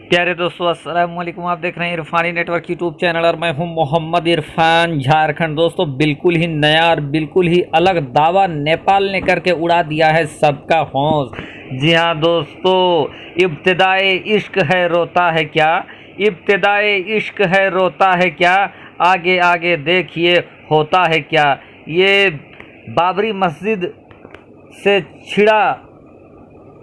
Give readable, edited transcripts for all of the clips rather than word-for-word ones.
प्यारे दोस्तों, अस्सलाम वालेकुम। आप देख रहे हैं इरफानी नेटवर्क यूट्यूब चैनल और मैं हूं मोहम्मद इरफान, झारखंड। दोस्तों, बिल्कुल ही नया और बिल्कुल ही अलग दावा नेपाल ने करके उड़ा दिया है सबका हौस। जी हाँ दोस्तों, इब्तिदाए इश्क है रोता है क्या, इब्तिदाए इश्क है रोता है क्या, आगे आगे देखिए होता है क्या। ये बाबरी मस्जिद से छिड़ा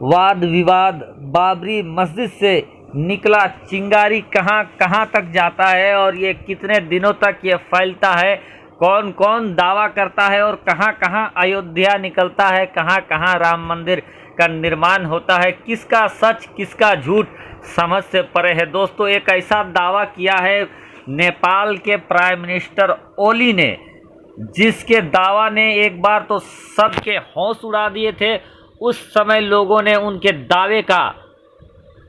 वाद विवाद, बाबरी मस्जिद से निकला चिंगारी कहाँ कहाँ तक जाता है और ये कितने दिनों तक ये फैलता है, कौन कौन दावा करता है और कहाँ कहाँ अयोध्या निकलता है, कहाँ कहाँ राम मंदिर का निर्माण होता है, किसका सच किसका झूठ समझ से परे है। दोस्तों, एक ऐसा दावा किया है नेपाल के प्राइम मिनिस्टर ओली ने, जिसके दावा ने एक बार तो सबके होश उड़ा दिए थे। उस समय लोगों ने उनके दावे का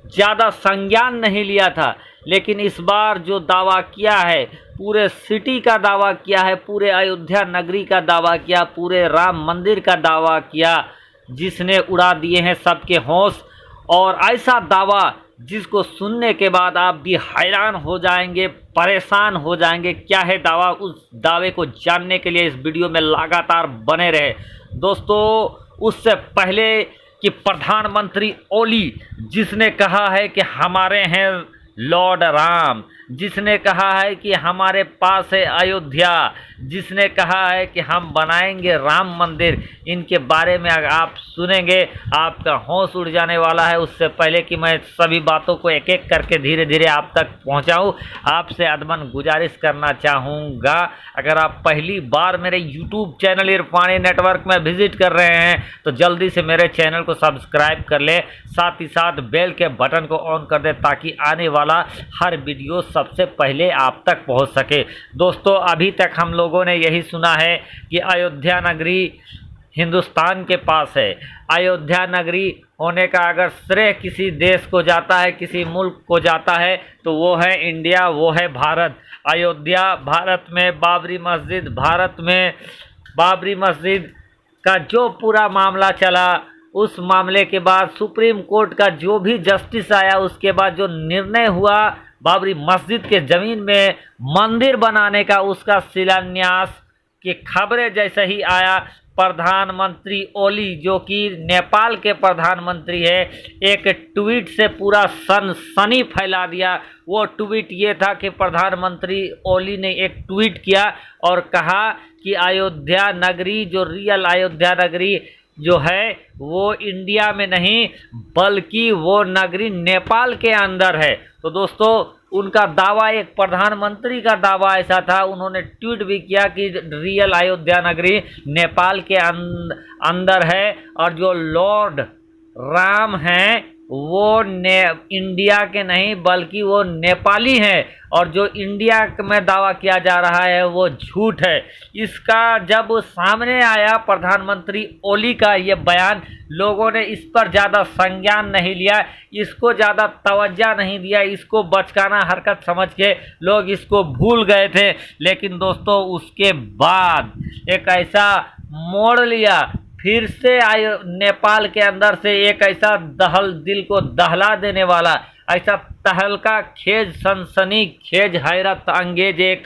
ज़्यादा संज्ञान नहीं लिया था, लेकिन इस बार जो दावा किया है, पूरे सिटी का दावा किया है, पूरे अयोध्या नगरी का दावा किया, पूरे राम मंदिर का दावा किया, जिसने उड़ा दिए हैं सबके होश। और ऐसा दावा जिसको सुनने के बाद आप भी हैरान हो जाएंगे, परेशान हो जाएंगे। क्या है दावा, उस दावे को जानने के लिए इस वीडियो में लगातार बने रहे। दोस्तों, उससे पहले कि प्रधानमंत्री ओली, जिसने कहा है कि हमारे हैं लॉर्ड राम, जिसने कहा है कि हमारे पास है अयोध्या, जिसने कहा है कि हम बनाएंगे राम मंदिर, इनके बारे में अगर आप सुनेंगे आपका होश उड़ जाने वाला है। उससे पहले कि मैं सभी बातों को एक एक करके धीरे धीरे आप तक पहुंचाऊं, आपसे अदमन गुजारिश करना चाहूँगा, अगर आप पहली बार मेरे यूट्यूब चैनल इरफानी नेटवर्क में विजिट कर रहे हैं तो जल्दी से मेरे चैनल को सब्सक्राइब कर ले, साथ ही साथ बेल के बटन को ऑन कर दे ताकि आने वाला हर वीडियो सबसे पहले आप तक पहुंच सके। दोस्तों, अभी तक हम लोगों ने यही सुना है कि अयोध्या नगरी हिंदुस्तान के पास है। अयोध्या नगरी होने का अगर श्रेय किसी देश को जाता है, किसी मुल्क को जाता है, तो वो है इंडिया, वो है भारत। अयोध्या भारत में, बाबरी मस्जिद भारत में, बाबरी मस्जिद का जो पूरा मामला चला, उस मामले के बाद सुप्रीम कोर्ट का जो भी जस्टिस आया, उसके बाद जो निर्णय हुआ बाबरी मस्जिद के ज़मीन में मंदिर बनाने का, उसका शिलान्यास की खबरें जैसे ही आया, प्रधानमंत्री ओली, जो कि नेपाल के प्रधानमंत्री है, एक ट्वीट से पूरा सनसनी फैला दिया। वो ट्वीट ये था कि प्रधानमंत्री ओली ने एक ट्वीट किया और कहा कि अयोध्या नगरी, जो रियल अयोध्या नगरी जो है, वो इंडिया में नहीं बल्कि वो नगरी नेपाल के अंदर है। तो दोस्तों, उनका दावा, एक प्रधानमंत्री का दावा ऐसा था, उन्होंने ट्वीट भी किया कि रियल अयोध्या नगरी नेपाल के अंदर है और जो लॉर्ड राम हैं वो इंडिया के नहीं बल्कि वो नेपाली हैं, और जो इंडिया में दावा किया जा रहा है वो झूठ है। इसका जब सामने आया प्रधानमंत्री ओली का ये बयान, लोगों ने इस पर ज़्यादा संज्ञान नहीं लिया, इसको ज़्यादा तवज्जो नहीं दिया, इसको बचकाना हरकत समझ के लोग इसको भूल गए थे। लेकिन दोस्तों, उसके बाद एक ऐसा मोड़ लिया, फिर से नेपाल के अंदर से एक ऐसा दिल को दहला देने वाला, ऐसा तहलका खेज, सनसनी खेज, हैरत अंगेज एक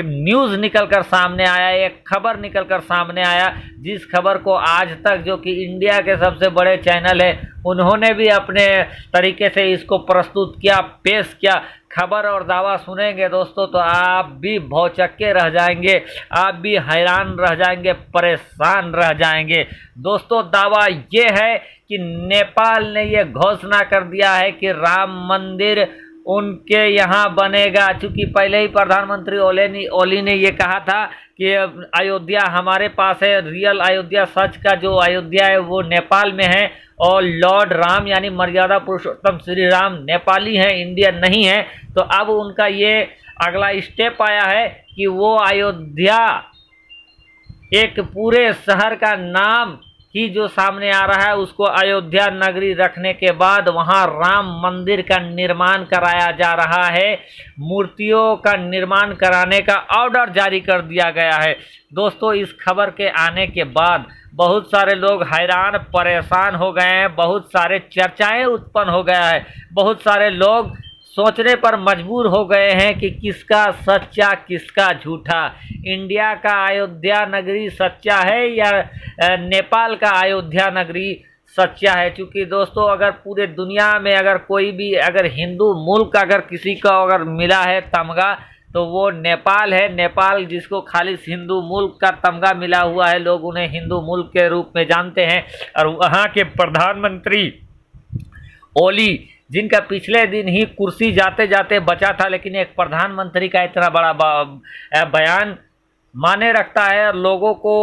न्यूज़ निकल कर सामने आया, एक खबर निकल कर सामने आया, जिस खबर को आज तक, जो कि इंडिया के सबसे बड़े चैनल है, उन्होंने भी अपने तरीके से इसको प्रस्तुत किया, पेश किया। खबर और दावा सुनेंगे दोस्तों तो आप भी भौचक्के रह जाएंगे, आप भी हैरान रह जाएंगे, परेशान रह जाएंगे। दोस्तों, दावा ये है कि नेपाल ने ये घोषणा कर दिया है कि राम मंदिर उनके यहाँ बनेगा, चूँकि पहले ही प्रधानमंत्री ओली ने ये कहा था कि अयोध्या हमारे पास है, रियल अयोध्या, सच का जो अयोध्या है वो नेपाल में है, और लॉर्ड राम यानी मर्यादा पुरुषोत्तम श्री राम नेपाली हैं, इंडियन नहीं है। तो अब उनका ये अगला स्टेप आया है कि वो अयोध्या, एक पूरे शहर का नाम ही जो सामने आ रहा है, उसको अयोध्या नगरी रखने के बाद वहां राम मंदिर का निर्माण कराया जा रहा है। मूर्तियों का निर्माण कराने का ऑर्डर जारी कर दिया गया है। दोस्तों, इस खबर के आने के बाद बहुत सारे लोग हैरान परेशान हो गए हैं, बहुत सारे चर्चाएं उत्पन्न हो गया है, बहुत सारे लोग सोचने पर मजबूर हो गए हैं कि किसका सच्चा किसका झूठा, इंडिया का अयोध्या नगरी सच्चा है या नेपाल का अयोध्या नगरी सच्चा है। क्योंकि दोस्तों अगर पूरे दुनिया में अगर कोई भी अगर हिंदू मुल्क अगर किसी का अगर मिला है तमगा तो वो नेपाल है। नेपाल जिसको खालिस हिंदू मुल्क का तमगा मिला हुआ है, लोग उन्हें हिंदू मुल्क के रूप में जानते हैं। और वहाँ के प्रधानमंत्री ओली, जिनका पिछले दिन ही कुर्सी जाते जाते बचा था, लेकिन एक प्रधानमंत्री का इतना बड़ा बयान माने रखता है और लोगों को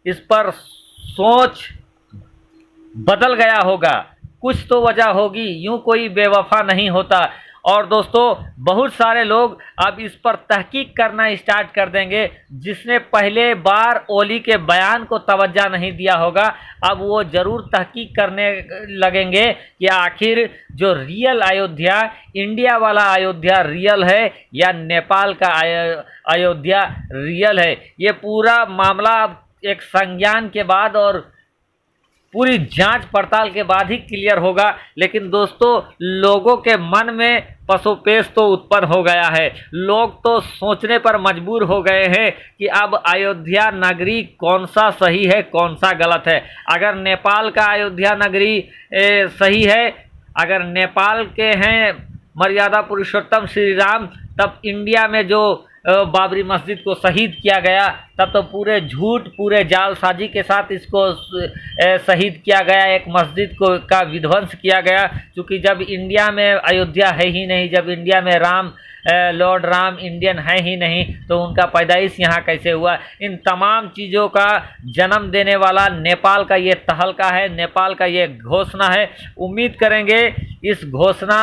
इस पर सोच बदल गया होगा। कुछ तो वजह होगी, यूं कोई बेवफा नहीं होता। और दोस्तों बहुत सारे लोग अब इस पर तहकीक करना स्टार्ट कर देंगे। जिसने पहले बार ओली के बयान को तवज्जो नहीं दिया होगा, अब वो ज़रूर तहकीक करने लगेंगे कि आखिर जो रियल अयोध्या, इंडिया वाला अयोध्या रियल है या नेपाल का अयोध्या रियल है। ये पूरा मामला अब एक संज्ञान के बाद और पूरी जांच पड़ताल के बाद ही क्लियर होगा। लेकिन दोस्तों लोगों के मन में पसोपेश तो उत्पन्न हो गया है। लोग तो सोचने पर मजबूर हो गए हैं कि अब अयोध्या नगरी कौन सा सही है कौन सा गलत है। अगर नेपाल का अयोध्या नगरी सही है, अगर नेपाल के हैं मर्यादा पुरुषोत्तम श्री राम, तब इंडिया में जो बाबरी मस्जिद को शहीद किया गया तब तो पूरे झूठ पूरे जालसाजी के साथ इसको शहीद किया गया, एक मस्जिद को का विध्वंस किया गया। क्योंकि जब इंडिया में अयोध्या है ही नहीं, जब इंडिया में राम लॉर्ड राम इंडियन है ही नहीं, तो उनका पैदाइश यहाँ कैसे हुआ। इन तमाम चीज़ों का जन्म देने वाला नेपाल का ये तहलका है, नेपाल का ये घोषणा है। उम्मीद करेंगे इस घोषणा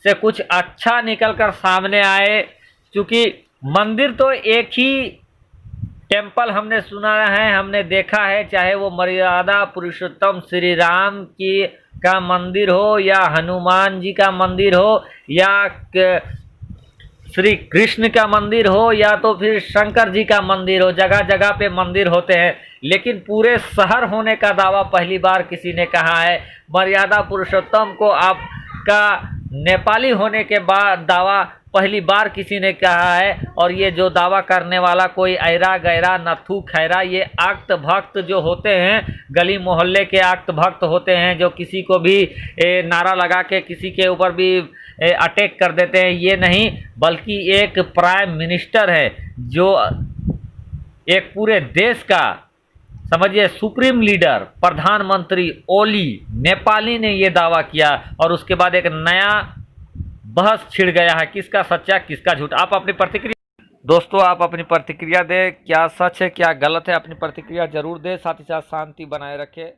से कुछ अच्छा निकल कर सामने आए। क्योंकि मंदिर तो एक ही टेम्पल हमने सुना है, हमने देखा है, चाहे वो मर्यादा पुरुषोत्तम श्री राम की का मंदिर हो या हनुमान जी का मंदिर हो या श्री कृष्ण का मंदिर हो या तो फिर शंकर जी का मंदिर हो, जगह जगह पे मंदिर होते हैं। लेकिन पूरे शहर होने का दावा पहली बार किसी ने कहा है। मर्यादा पुरुषोत्तम को आपका नेपाली होने के बाद दावा पहली बार किसी ने कहा है। और ये जो दावा करने वाला कोई ऐरा गैरा नथु खैरा, ये आक्त भक्त जो होते हैं, गली मोहल्ले के आक्त भक्त होते हैं, जो किसी को भी नारा लगा के किसी के ऊपर भी अटैक कर देते हैं, ये नहीं, बल्कि एक प्राइम मिनिस्टर है जो एक पूरे देश का समझिए सुप्रीम लीडर प्रधानमंत्री ओली नेपाली ने ये दावा किया। और उसके बाद एक नया बहस छिड़ गया है, किसका सच्चा किसका झूठ। आप अपनी प्रतिक्रिया दोस्तों आप अपनी प्रतिक्रिया दें, क्या सच है क्या गलत है, अपनी प्रतिक्रिया जरूर दें। साथ ही साथ शांति बनाए रखें।